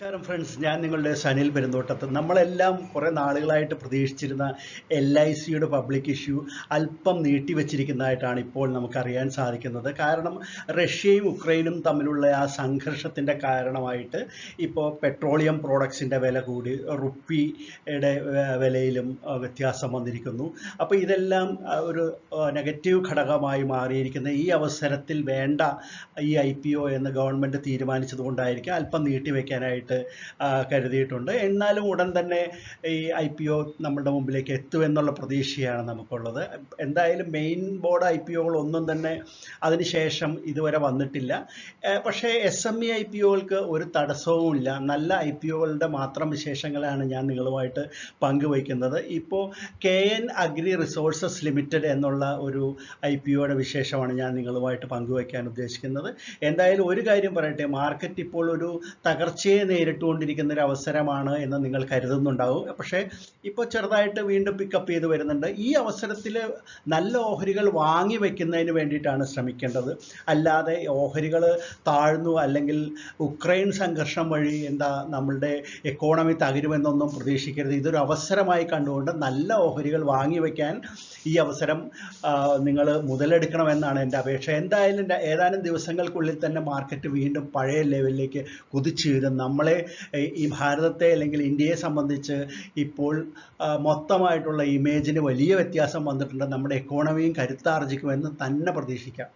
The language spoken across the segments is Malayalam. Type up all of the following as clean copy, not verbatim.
നമസ്കാരം ഫ്രണ്ട്സ്, ഞാൻ നിങ്ങളുടെ സനിൽ പെരുന്തോട്ടത്ത്. നമ്മളെല്ലാം കുറേ നാളുകളായിട്ട് പ്രതീക്ഷിച്ചിരുന്ന LICയുടെ പബ്ലിക് ഇഷ്യൂ അല്പം നീട്ടിവെച്ചിരിക്കുന്നതായിട്ടാണ് ഇപ്പോൾ നമുക്കറിയാൻ സാധിക്കുന്നത്. കാരണം റഷ്യയും ഉക്രൈനും തമ്മിലുള്ള ആ സംഘർഷത്തിൻ്റെ കാരണമായിട്ട് ഇപ്പോൾ പെട്രോളിയം പ്രോഡക്ട്സിൻ്റെ വില കൂടി, റുപ്പിയുടെ വിലയിലും വ്യത്യാസം വന്നിരിക്കുന്നു. അപ്പോൾ ഇതെല്ലാം ഒരു നെഗറ്റീവ് ഘടകമായി മാറിയിരിക്കുന്ന ഈ അവസരത്തിൽ വേണ്ട ഈ IPO എന്ന് ഗവൺമെൻറ് തീരുമാനിച്ചതുകൊണ്ടായിരിക്കും അല്പം നീട്ടിവെക്കാനായിട്ട് കരുതിയിട്ടുണ്ട്. എന്നാലും ഉടൻ തന്നെ ഈ IPO നമ്മുടെ മുമ്പിലേക്ക് എത്തുമെന്നുള്ള പ്രതീക്ഷയാണ് നമുക്കുള്ളത്. എന്തായാലും മെയിൻ ബോർഡ് IPOകൾ ഒന്നും തന്നെ അതിനുശേഷം ഇതുവരെ വന്നിട്ടില്ല. പക്ഷേ SME IPOകൾക്ക് ഒരു തടസ്സവുമില്ല. നല്ല IPOകളുടെ മാത്രം വിശേഷങ്ങളാണ് ഞാൻ നിങ്ങളുമായിട്ട് പങ്കുവയ്ക്കുന്നത്. ഇപ്പോൾ KN Agri Resources Ltd എന്നുള്ള ഒരു IPOയുടെ വിശേഷമാണ് ഞാൻ നിങ്ങളുമായിട്ട് പങ്കുവയ്ക്കാൻ ഉദ്ദേശിക്കുന്നത്. എന്തായാലും ഒരു കാര്യം പറയട്ടെ, മാർക്കറ്റ് ഇപ്പോൾ ഒരു തകർച്ചയെ നേരിട്ടുകൊണ്ടിരിക്കുന്ന ഒരു അവസരമാണ് എന്ന് നിങ്ങൾ കരുതുന്നുണ്ടാവും. പക്ഷേ ഇപ്പോൾ ചെറുതായിട്ട് വീണ്ടും പിക്കപ്പ് ചെയ്ത് വരുന്നുണ്ട്. ഈ അവസരത്തിൽ നല്ല ഓഹരികൾ വാങ്ങി വയ്ക്കുന്നതിന് വേണ്ടിയിട്ടാണ് ശ്രമിക്കേണ്ടത്. അല്ലാതെ ഓഹരികൾ താഴ്ന്നു അല്ലെങ്കിൽ ഉക്രൈൻ സംഘർഷം വഴി നമ്മളുടെ എക്കോണമി തകരുമെന്നൊന്നും പ്രതീക്ഷിക്കരുത്. ഇതൊരു അവസരമായി കണ്ടുകൊണ്ട് നല്ല ഓഹരികൾ വാങ്ങി വയ്ക്കാൻ ഈ അവസരം നിങ്ങൾ മുതലെടുക്കണമെന്നാണ് എൻ്റെ അപേക്ഷ. എന്തായാലും ഏതാനും ദിവസങ്ങൾക്കുള്ളിൽ തന്നെ മാർക്കറ്റ് വീണ്ടും പഴയ ലെവലിലേക്ക് കുതിച്ചുയരും. നമ്മളെ ഈ ഭാരതത്തെ അല്ലെങ്കിൽ ഇന്ത്യയെ സംബന്ധിച്ച് ഇപ്പോൾ മൊത്തമായിട്ടുള്ള ഇമേജിന് വലിയ വ്യത്യാസം വന്നിട്ടുണ്ട്. നമ്മുടെ എക്കോണമിയും കരുത്താർജിക്കുമെന്ന് തന്നെ പ്രതീക്ഷിക്കാം.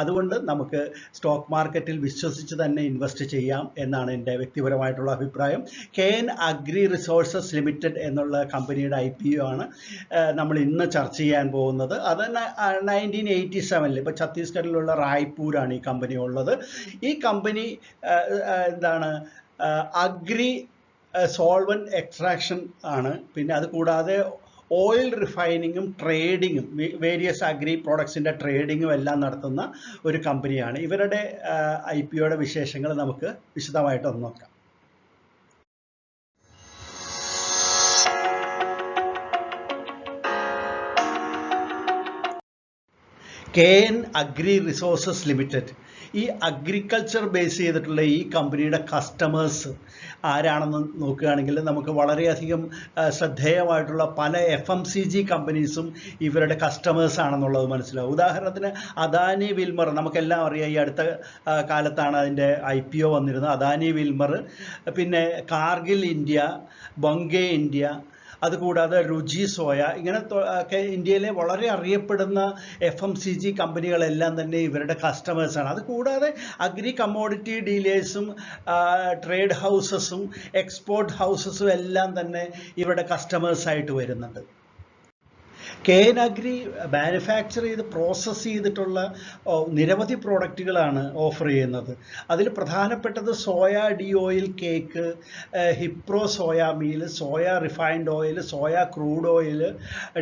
അതുകൊണ്ട് നമുക്ക് സ്റ്റോക്ക് മാർക്കറ്റിൽ വിശ്വസിച്ച് തന്നെ ഇൻവെസ്റ്റ് ചെയ്യാം എന്നാണ് എൻ്റെ വ്യക്തിപരമായിട്ടുള്ള അഭിപ്രായം. KN Agri Resources Ltd എന്നുള്ള കമ്പനിയുടെ IPO ആണ് നമ്മൾ ഇന്ന് ചർച്ച ചെയ്യാൻ പോകുന്നത്. അത് 1987 ഇപ്പോൾ ഛത്തീസ്ഗഡിലുള്ള റായ്പൂരാണ് ഈ കമ്പനി ഉള്ളത്. ഈ കമ്പനി അഗ്രി സോൾവൻറ്റ് എക്സ്ട്രാക്ഷൻ ആണ്. പിന്നെ അത് കൂടാതെ ഓയിൽ റിഫൈനിങ്ങും ട്രേഡിങ്ങും വേരിയസ് അഗ്രി പ്രോഡക്ട്സിൻ്റെ ട്രേഡിങ്ങും എല്ലാം നടത്തുന്ന ഒരു കമ്പനിയാണ്. ഇവരുടെ IPOയുടെ വിശേഷങ്ങൾ നമുക്ക് വിശദമായിട്ടൊന്ന് നോക്കാം. KN Agri Resources Ltd ഈ അഗ്രികൾച്ചർ ബേസ് ചെയ്തിട്ടുള്ള ഈ കമ്പനിയുടെ കസ്റ്റമേഴ്സ് ആരാണെന്ന് നോക്കുകയാണെങ്കിൽ നമുക്ക് വളരെയധികം ശ്രദ്ധേയമായിട്ടുള്ള പല FMCG കമ്പനീസും ഇവരുടെ കസ്റ്റമേഴ്സ് ആണെന്നുള്ളത് മനസ്സിലാവും. ഉദാഹരണത്തിന് അദാനി വിൽമർ, നമുക്കെല്ലാം അറിയാം, ഈ അടുത്ത കാലത്താണ് അതിൻ്റെ IPO വന്നിരുന്നത്. അദാനി വിൽമർ, പിന്നെ കാർഗിൽ ഇന്ത്യ, ബൊംഗെ ഇന്ത്യ, അതുകൂടാതെ രുചി സോയ, ഇങ്ങനെ ഒക്കെ ഇന്ത്യയിലെ വളരെ അറിയപ്പെടുന്ന FMCG കമ്പനികളെല്ലാം തന്നെ ഇവരുടെ കസ്റ്റമേഴ്സാണ്. അതുകൂടാതെ അഗ്രി കമ്മോഡിറ്റി ഡീലേഴ്സും ട്രേഡ് ഹൗസസും എക്സ്പോർട്ട് ഹൗസസും എല്ലാം തന്നെ ഇവരുടെ കസ്റ്റമേഴ്സായിട്ട് വരുന്നുണ്ട്. KN Agri മാനുഫാക്ചർ ചെയ്ത് പ്രോസസ്സ് ചെയ്തിട്ടുള്ള നിരവധി പ്രോഡക്റ്റുകളാണ് ഓഫർ ചെയ്യുന്നത്. അതിൽ പ്രധാനപ്പെട്ടത് soya de oil cake, hipro soya meal, soya refined oil, soya crude oil,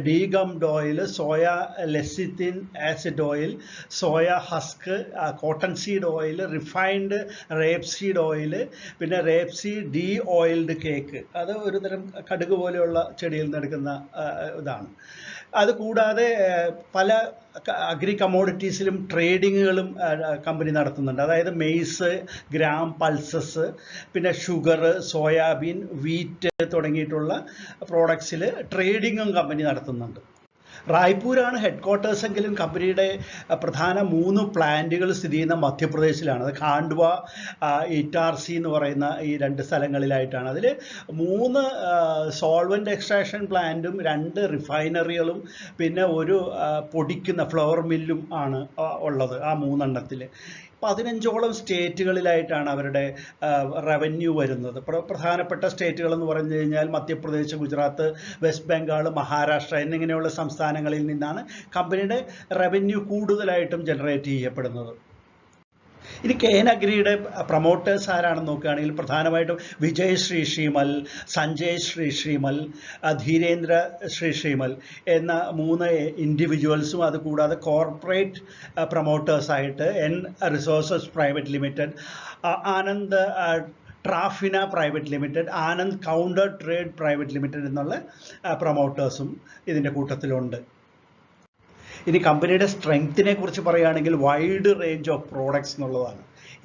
degummed oil, soya lecithin acid oil, soya husk, cotton seed oil, refined rape seed oil, പിന്നെ rape seed de oiled cake. അത് ഒരു തരം കടുക് പോലെയുള്ള ചെടിയിൽ നിന്ന് എടുക്കുന്ന ഇതാണ്. അതുകൂടാതെ പല അഗ്രി കമ്മോഡിറ്റീസിലും ട്രേഡിങ്ങുകളും കമ്പനി നടത്തുന്നുണ്ട്. അതായത് മെയ്സ്, ഗ്രാം, പൾസസ്, പിന്നെ ഷുഗർ, സോയാബീൻ, വീറ്റ് തുടങ്ങിയിട്ടുള്ള പ്രോഡക്ട്സിൽ ട്രേഡിങ്ങും കമ്പനി നടത്തുന്നുണ്ട്. റായ്പൂരാണ് ഹെഡ് ക്വാർട്ടേഴ്സ് എങ്കിലും കമ്പനിയുടെ പ്രധാന 3 പ്ലാന്റുകൾ സ്ഥിതി ചെയ്യുന്ന മധ്യപ്രദേശിലാണ്. അത് ഖാണ്ഡ്വ, ഇറ്റാർസി എന്ന് പറയുന്ന ഈ 2 സ്ഥലങ്ങളിലായിട്ടാണ്. അതിൽ 3 സോൾവൻറ്റ് എക്സ്ട്രാക്ഷൻ പ്ലാന്റും 2 റിഫൈനറികളും പിന്നെ ഒരു പൊടിക്കുന്ന ഫ്ലവർ മില്ലും ആണ് ഉള്ളത്. ആ 3 എണ്ണത്തിൽ 15ഓളം സ്റ്റേറ്റുകളിലായിട്ടാണ് അവരുടെ റവന്യൂ വരുന്നത്. പ്രധാനപ്പെട്ട സ്റ്റേറ്റുകൾ എന്ന് പറഞ്ഞു കഴിഞ്ഞാൽ മധ്യപ്രദേശ്, ഗുജറാത്ത്, വെസ്റ്റ് ബംഗാൾ, മഹാരാഷ്ട്ര എന്നിങ്ങനെയുള്ള സംസ്ഥാനങ്ങളിൽ നിന്നാണ് കമ്പനിയുടെ റവന്യൂ കൂടുതലായിട്ടും ജനറേറ്റ് ചെയ്യപ്പെടുന്നത്. ഇനി KN Agriയുടെ പ്രൊമോട്ടേഴ്സ് ആരാണെന്ന് നോക്കുകയാണെങ്കിൽ പ്രധാനമായിട്ടും വിജയ് ശ്രീമൽ, സഞ്ജയ് ശ്രീമൽ, ധീരേന്ദ്ര ശ്രീമൽ എന്ന 3 ഇൻഡിവിജ്വൽസും, അതുകൂടാതെ കോർപ്പറേറ്റ് പ്രൊമോട്ടേഴ്സായിട്ട് N resources private limited, Anand Trafina private limited, Anand counter trade private limited എന്നുള്ള പ്രൊമോട്ടേഴ്സും ഇതിൻ്റെ കൂട്ടത്തിലുണ്ട്. ഇനി കമ്പനിയുടെ സ്ട്രെങ്ത്തിനെ കുറിച്ച് പറയുകയാണെങ്കിൽ വൈഡ് റേഞ്ച് ഓഫ് പ്രോഡക്ട്സ് എന്നുള്ളതാണ്.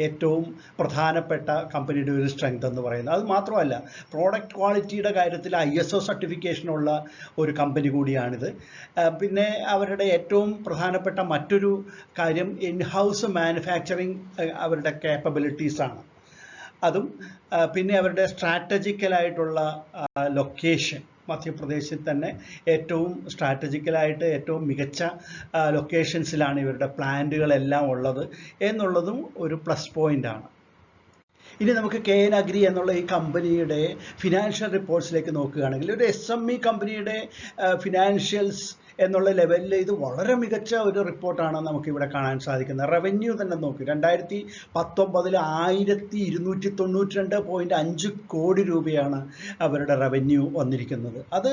ഏറ്റവും പ്രധാനപ്പെട്ട കമ്പനിയുടെ ഒരു സ്ട്രെങ്ത് എന്ന് പറയുന്നത്. അത് മാത്രമല്ല, പ്രോഡക്റ്റ് ക്വാളിറ്റിയുടെ കാര്യത്തിൽ ISO സർട്ടിഫിക്കേഷനുള്ള ഒരു കമ്പനി കൂടിയാണിത്. പിന്നെ അവരുടെ ഏറ്റവും പ്രധാനപ്പെട്ട മറ്റൊരു കാര്യം ഇൻഹൗസ് മാനുഫാക്ചറിങ് അവരുടെ കേപ്പബിലിറ്റീസാണ്. അതും പിന്നെ അവരുടെ സ്ട്രാറ്റജിക്കലായിട്ടുള്ള ലൊക്കേഷൻ, മധ്യപ്രദേശിൽ തന്നെ ഏറ്റവും സ്ട്രാറ്റജിക്കലായിട്ട് ഏറ്റവും മികച്ച ലൊക്കേഷൻസിലാണ് ഇവരുടെ പ്ലാന്റുകളെല്ലാം ഉള്ളത് എന്നുള്ളതും ഒരു പ്ലസ് പോയിൻ്റാണ്. ഇനി നമുക്ക് KN Agri എന്നുള്ള ഈ കമ്പനിയുടെ ഫിനാൻഷ്യൽ റിപ്പോർട്ട്സിലേക്ക് നോക്കുകയാണെങ്കിൽ, ഒരു SME കമ്പനിയുടെ ഫിനാൻഷ്യൽസ് എന്നുള്ള ലെവലിൽ ഇത് വളരെ മികച്ച ഒരു റിപ്പോർട്ടാണ് നമുക്കിവിടെ കാണാൻ സാധിക്കുന്നത്. റവന്യൂ തന്നെ നോക്കി, 2019 1292.5 കോടി രൂപയാണ് അവരുടെ റവന്യൂ വന്നിരിക്കുന്നത്. അത്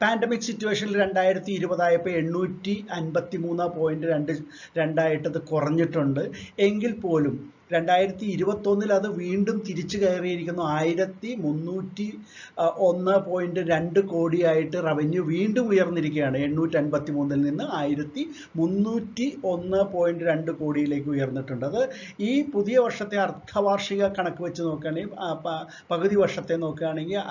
പാൻഡമിക് സിറ്റുവേഷനിൽ 2020 ആയപ്പോൾ 853.22 അത് കുറഞ്ഞിട്ടുണ്ട്. എങ്കിൽ പോലും 2021 അത് വീണ്ടും തിരിച്ചു കയറിയിരിക്കുന്നു. 1301.2 കോടിയായിട്ട് റവന്യൂ വീണ്ടും ഉയർന്നിരിക്കുകയാണ്. 853 നിന്ന് 1301.2 കോടിയിലേക്ക് ഉയർന്നിട്ടുണ്ട്. അത് ഈ പുതിയ വർഷത്തെ അർദ്ധവാർഷിക കണക്ക് വെച്ച് നോക്കുകയാണെങ്കിൽ, പകുതി വർഷത്തെ നോക്കുകയാണെങ്കിൽ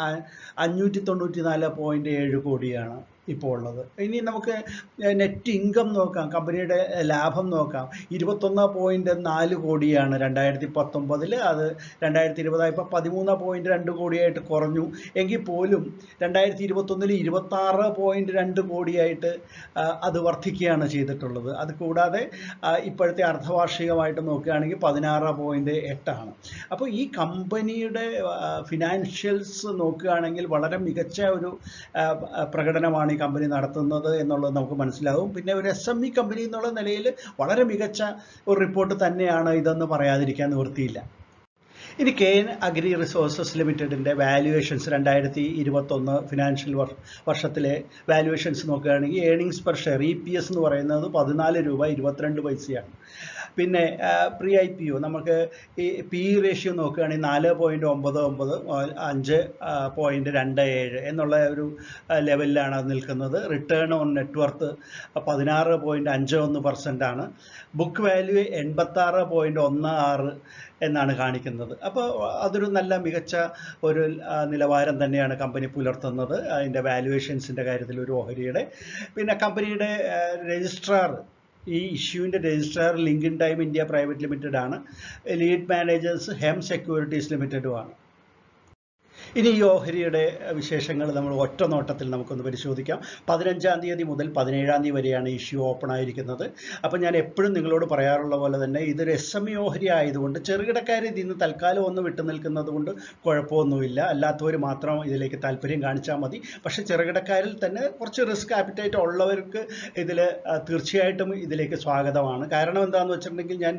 594.7 കോടിയാണ് ഇപ്പോൾ ഉള്ളത്. ഇനി നമുക്ക് നെറ്റ് ഇൻകം നോക്കാം, കമ്പനിയുടെ ലാഭം നോക്കാം. 21.4 കോടിയാണ് 2019. അത് 2020 ആയപ്പോൾ 13.2 കോടിയായിട്ട് കുറഞ്ഞു. എങ്കിൽ പോലും 2021 26.2 കോടിയായിട്ട് അത് വർദ്ധിക്കുകയാണ് ചെയ്തിട്ടുള്ളത്. അത് കൂടാതെ ഇപ്പോഴത്തെ അർദ്ധവാർഷികമായിട്ട് നോക്കുകയാണെങ്കിൽ 16.8 ആണ്. അപ്പോൾ ഈ കമ്പനിയുടെ ഫിനാൻഷ്യൽസ് നോക്കുകയാണെങ്കിൽ വളരെ മികച്ച ഒരു പ്രകടനമാണ് കമ്പനി നടത്തുന്നത് എന്നുള്ളത് നമുക്ക് മനസ്സിലാവും. പിന്നെ ഒരു SME കമ്പനി എന്നുള്ള നിലയിൽ വളരെ മികച്ച ഒരു റിപ്പോർട്ട് തന്നെയാണ് ഇതെന്ന് പറയാതിരിക്കാൻ നിവൃത്തിയില്ല. ഇനി KN Agri Resources Limitedന്റെ വാല്യുവേഷൻസ് 2021 ഫിനാൻഷ്യൽ വർഷത്തിലെ വാല്യുവേഷൻസ് നോക്കുകയാണെങ്കിൽ, ഏർണിങ്സ് പെർ ഷെയർ EPS എന്ന് പറയുന്നത് 14 രൂപ 22 പൈസയാണ്. പിന്നെ പ്രീ IPO നമുക്ക് ഈ PE റേഷ്യോ നോക്കുകയാണെങ്കിൽ 4.99 5.27 എന്നുള്ള ഒരു ലെവലിലാണ് അത് നിൽക്കുന്നത്. റിട്ടേൺ ഓൺ നെറ്റ്വർത്ത് 16.51% ആണ്. ബുക്ക് വാല്യൂ 86.16 എന്നാണ് കാണിക്കുന്നത്. അപ്പോൾ അതൊരു നല്ല മികച്ച ഒരു നിലവാരം തന്നെയാണ് കമ്പനി പുലർത്തുന്നത് അതിൻ്റെ വാല്യുവേഷൻസിൻ്റെ കാര്യത്തിൽ ഒരു ഓഹരിയുടെ. പിന്നെ കമ്പനിയുടെ രജിസ്ട്രാർ, ഈ ഇഷ്യൂവിൻ്റെ registrar link in time India private limited ആണ്. ലീഡ് മാനേജേഴ്സ് ഹെം സെക്യൂരിറ്റീസ് ലിമിറ്റഡുമാണ്. ഇനി ഈ ഓഹരിയുടെ വിശേഷങ്ങൾ നമ്മൾ ഒറ്റ നോട്ടത്തിൽ നമുക്കൊന്ന് പരിശോധിക്കാം. 15-ാം തീയതി മുതൽ 17-ാം തീയതി വരെയാണ് ഇഷ്യൂ ഓപ്പൺ ആയിരിക്കുന്നത്. അപ്പോൾ ഞാൻ എപ്പോഴും നിങ്ങളോട് പറയാറുള്ള പോലെ തന്നെ ഇതൊരു SME ഓഹരി ആയതുകൊണ്ട് ചെറുകിടക്കാർ ഇതിൽ നിന്ന് തൽക്കാലം ഒന്ന് വിട്ടു നിൽക്കുന്നത് കൊണ്ട് കുഴപ്പമൊന്നുമില്ല. അല്ലാത്തവർ മാത്രം ഇതിലേക്ക് താല്പര്യം കാണിച്ചാൽ മതി. പക്ഷേ ചെറുകിടക്കാരിൽ തന്നെ കുറച്ച് റിസ്ക് ആപ്പിറ്റൈറ്റ് ഉള്ളവർക്ക് ഇതിൽ തീർച്ചയായിട്ടും ഇതിലേക്ക് സ്വാഗതമാണ്. കാരണം എന്താണെന്ന് വെച്ചിട്ടുണ്ടെങ്കിൽ, ഞാൻ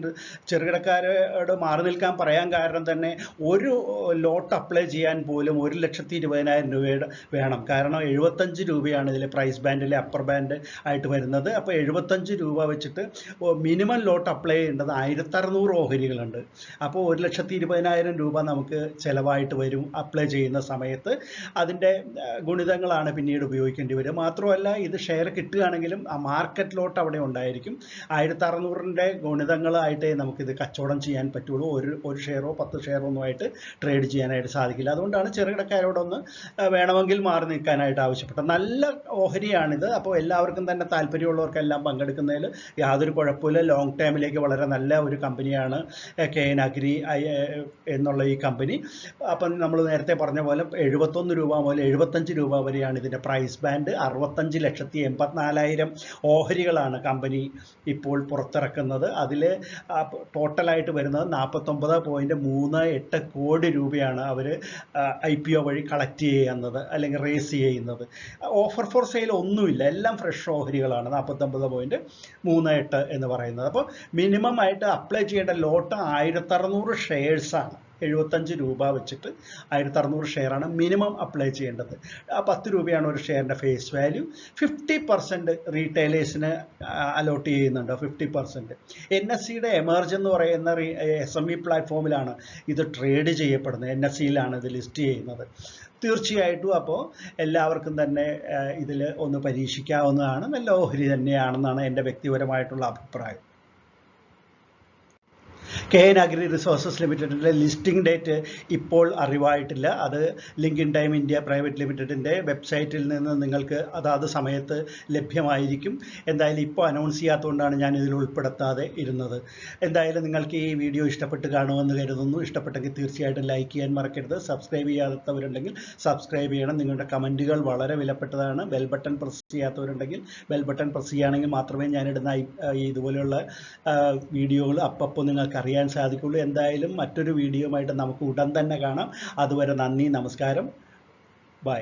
ചെറുകിടക്കാരോട് മാറി നിൽക്കാൻ പറയാൻ കാരണം തന്നെ ഒരു ലോട്ട് അപ്ലൈ ചെയ്യാൻ പോലും 1,20,000 രൂപയുടെ വേണം. കാരണം 75 രൂപയാണ് ഇതിലെ പ്രൈസ് ബാൻഡിലെ അപ്പർ ബാൻഡ് ആയിട്ട് വരുന്നത്. അപ്പോൾ 75 രൂപ വെച്ചിട്ട് മിനിമം ലോട്ട് അപ്ലൈ ചെയ്യേണ്ടത് 1600 ഓഹരികളുണ്ട്. അപ്പോൾ 1,20,000 രൂപ നമുക്ക് ചിലവായിട്ട് വരും അപ്ലൈ ചെയ്യുന്ന സമയത്ത്. അതിൻ്റെ ഗുണിതങ്ങളാണ് പിന്നീട് ഉപയോഗിക്കേണ്ടി വരിക. മാത്രമല്ല, ഇത് ഷെയർ കിട്ടുകയാണെങ്കിലും ആ മാർക്കറ്റ് ലോട്ട് അവിടെ ഉണ്ടായിരിക്കും. 1600ൻ്റെ ഗുണിതങ്ങളായിട്ടേ നമുക്കിത് കച്ചവടം ചെയ്യാൻ പറ്റുള്ളൂ. ഒരു ഷെയറോ 10 ഷെയറോ ഒന്നുമായിട്ട് ട്രേഡ് ചെയ്യാനായിട്ട് സാധിക്കില്ല. അതുകൊണ്ടാണ് ചെറുകിടക്കാരോടൊന്ന് വേണമെങ്കിൽ മാറി നിൽക്കാനായിട്ട് ആവശ്യപ്പെട്ടത്. നല്ല ഓഹരിയാണിത്. അപ്പോൾ എല്ലാവർക്കും തന്നെ താല്പര്യമുള്ളവർക്കെല്ലാം പങ്കെടുക്കുന്നതിൽ യാതൊരു കുഴപ്പമില്ല. ലോങ് ടൈമിലേക്ക് വളരെ നല്ല ഒരു കമ്പനിയാണ് KN Agri എന്നുള്ള ഈ കമ്പനി. അപ്പം നമ്മൾ നേരത്തെ പറഞ്ഞ പോലെ 71 രൂപ മുതൽ 75 രൂപ വരെയാണ് ഇതിൻ്റെ പ്രൈസ് ബാൻഡ്. 65,84,000 ഓഹരികളാണ് കമ്പനി ഇപ്പോൾ പുറത്തിറക്കുന്നത്. അതിൽ ടോട്ടലായിട്ട് വരുന്നത് 49.38 കോടി രൂപയാണ് അവർ IPO വഴി കളക്ട് ചെയ്യുന്നത് അല്ലെങ്കിൽ റേസ് ചെയ്യുന്നത്. ഓഫർ ഫോർ സെയിൽ ഒന്നുമില്ല, എല്ലാം ഫ്രഷ് ഓഹരികളാണ്. 49.38 എന്ന് പറയുന്നത്. അപ്പോൾ മിനിമം ആയിട്ട് അപ്ലൈ ചെയ്യേണ്ട ലോട്ട് 1600 ഷെയർസാണ്. 75 രൂപ വെച്ചിട്ട് 1600 ഷെയറാണ് മിനിമം അപ്ലൈ ചെയ്യേണ്ടത്. 10 രൂപയാണ് ഒരു ഷെയറിൻ്റെ ഫേസ് വാല്യൂ. 50% റീറ്റെയിലേഴ്സിന് അലോട്ട് ചെയ്യുന്നുണ്ട്. 50% NSEയുടെ എമർജ് എന്ന് പറയുന്ന SME പ്ലാറ്റ്ഫോമിലാണ് ഇത് ട്രേഡ് ചെയ്യപ്പെടുന്നത്. NSEയിലാണ് ഇത് ലിസ്റ്റ് ചെയ്യുന്നത്. തീർച്ചയായിട്ടും അപ്പോൾ എല്ലാവർക്കും തന്നെ ഇതിൽ ഒന്ന് പരീക്ഷിക്കാവുന്നതാണ്. നല്ല ഓഹരി തന്നെയാണെന്നാണ് എൻ്റെ വ്യക്തിപരമായിട്ടുള്ള അഭിപ്രായം. KN Agri Resources Limitedന്റെ ലിസ്റ്റിംഗ് ഡേറ്റ് ഇപ്പോൾ അറിവായിട്ടില്ല. അത് link in time India private ലിമിറ്റഡിൻ്റെ വെബ്സൈറ്റിൽ നിന്ന് നിങ്ങൾക്ക് അതാത് സമയത്ത് ലഭ്യമായിരിക്കും. എന്തായാലും ഇപ്പോൾ അനൗൺസ് ചെയ്യാത്തതുകൊണ്ടാണ് ഞാൻ ഇതിൽ ഉൾപ്പെടുത്താതെ ഇരുന്നത്. എന്തായാലും നിങ്ങൾക്ക് ഈ വീഡിയോ ഇഷ്ടപ്പെട്ട് കാണുമെന്ന് കരുതുന്നു. ഇഷ്ടപ്പെട്ടെങ്കിൽ തീർച്ചയായിട്ടും ലൈക്ക് ചെയ്യാൻ മറക്കരുത്. സബ്സ്ക്രൈബ് ചെയ്യാത്തവരുണ്ടെങ്കിൽ സബ്സ്ക്രൈബ് ചെയ്യണം. നിങ്ങളുടെ കമൻറ്റുകൾ വളരെ വിലപ്പെട്ടതാണ്. ബെൽ ബട്ടൺ പ്രസ് ചെയ്യാത്തവരുണ്ടെങ്കിൽ ബെൽ ബട്ടൺ പ്രസ് ചെയ്യുകയാണെങ്കിൽ മാത്രമേ ഞാനിടുന്ന ഇതുപോലെയുള്ള വീഡിയോകൾ അപ്പോൾ നിങ്ങൾക്ക് അറിയാൻ സാധിക്കുള്ളൂ. എന്തായാലും മറ്റൊരു വീഡിയോയുമായിട്ട് നമുക്ക് ഉടൻ തന്നെ കാണാം. അതുവരെ നന്ദി, നമസ്കാരം, ബൈ.